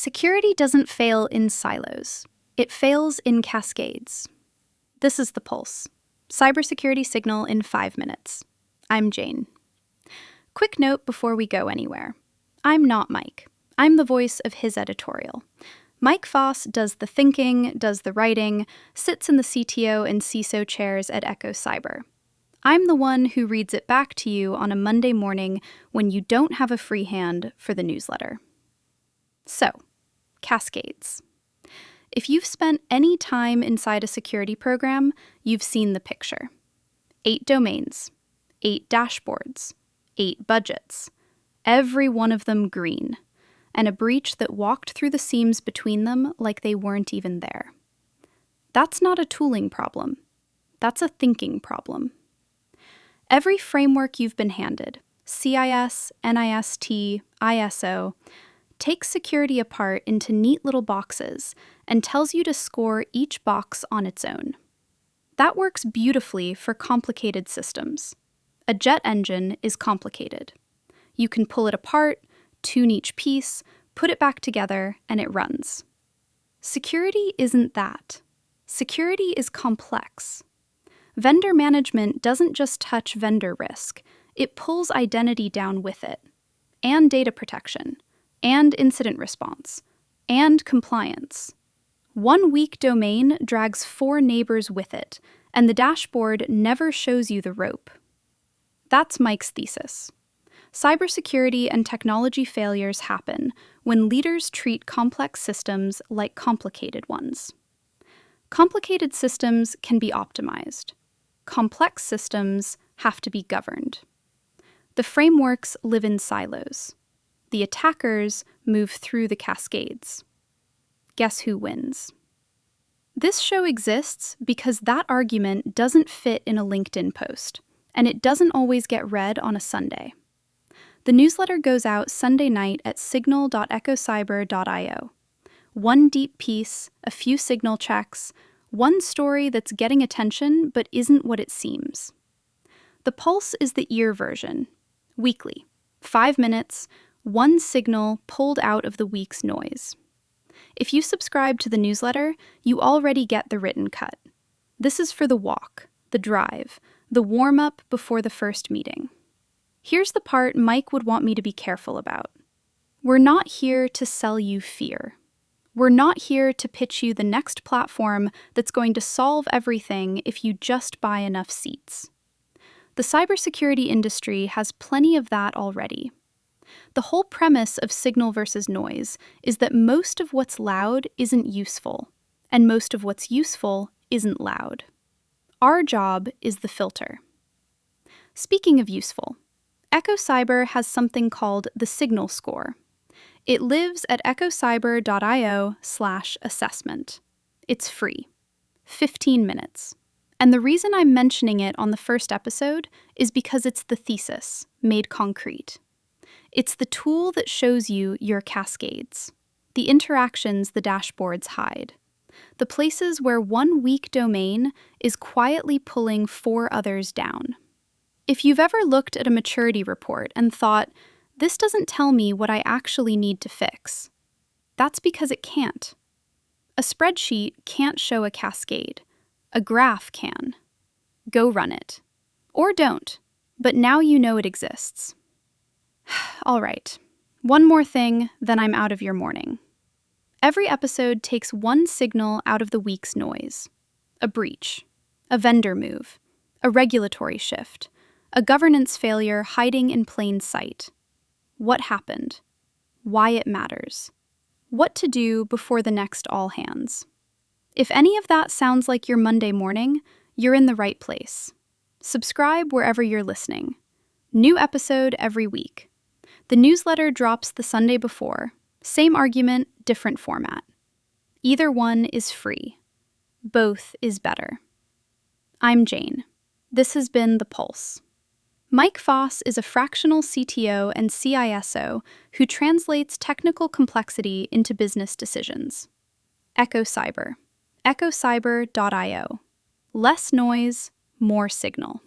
Security doesn't fail in silos. It fails in cascades. This is The Pulse. Cybersecurity signal in 5 minutes. I'm Jane. Quick note before we go anywhere. I'm not Mike. I'm the voice of his editorial. Mike Faas does the thinking, does the writing, sits in the CTO and CISO chairs at Cyber. I'm the one who reads it back to you on a Monday morning when you don't have a free hand for the newsletter. So, cascades. If you've spent any time inside a security program, you've seen the picture. 8 domains, 8 dashboards, 8 budgets, every one of them green, and a breach that walked through the seams between them like they weren't even there. That's not a tooling problem. That's a thinking problem. Every framework you've been handed, CIS, NIST, ISO, takes security apart into neat little boxes and tells you to score each box on its own. That works beautifully for complicated systems. A jet engine is complicated. You can pull it apart, tune each piece, put it back together, and it runs. Security isn't that. Security is complex. Vendor management doesn't just touch vendor risk, it pulls identity down with it, and data protection, and incident response, and compliance. One weak domain drags 4 neighbors with it, and the dashboard never shows you the rope. That's Mike's thesis. Cybersecurity and technology failures happen when leaders treat complex systems like complicated ones. Complicated systems can be optimized. Complex systems have to be governed. The frameworks live in silos. The attackers move through the cascades. Guess who wins? This show exists because that argument doesn't fit in a LinkedIn post, and it doesn't always get read on a Sunday. The newsletter goes out Sunday night at signal.ecocyber.io. One deep piece, a few signal checks, one story that's getting attention but isn't what it seems. The Pulse is the ear version. Weekly. 5 minutes, one signal pulled out of the week's noise. If you subscribe to the newsletter, you already get the written cut. This is for the walk, the drive, the warm-up before the first meeting. Here's the part Mike would want me to be careful about. We're not here to sell you fear. We're not here to pitch you the next platform that's going to solve everything if you just buy enough seats. The cybersecurity industry has plenty of that already. The whole premise of signal versus noise is that most of what's loud isn't useful, and most of what's useful isn't loud. Our job is the filter. Speaking of useful, Cyber has something called the Signal Score. It lives at ecocyber.io/assessment. It's free. 15 minutes. And the reason I'm mentioning it on the first episode is because it's the thesis, made concrete. It's the tool that shows you your cascades, the interactions the dashboards hide, the places where one weak domain is quietly pulling 4 others down. If you've ever looked at a maturity report and thought, this doesn't tell me what I actually need to fix, that's because it can't. A spreadsheet can't show a cascade. A graph can. Go run it. Or don't, but now you know it exists. All right, one more thing, then I'm out of your morning. Every episode takes one signal out of the week's noise. A breach, a vendor move, a regulatory shift, a governance failure hiding in plain sight. What happened? Why it matters. What to do before the next all hands. If any of that sounds like your Monday morning, you're in the right place. Subscribe wherever you're listening. New episode every week. The newsletter drops the Sunday before. Same argument, different format. Either one is free. Both is better. I'm Jane. This has been The Pulse. Mike Faas is a fractional CTO and CISO who translates technical complexity into business decisions. Cyber. ecocyber.io. Less noise, more signal.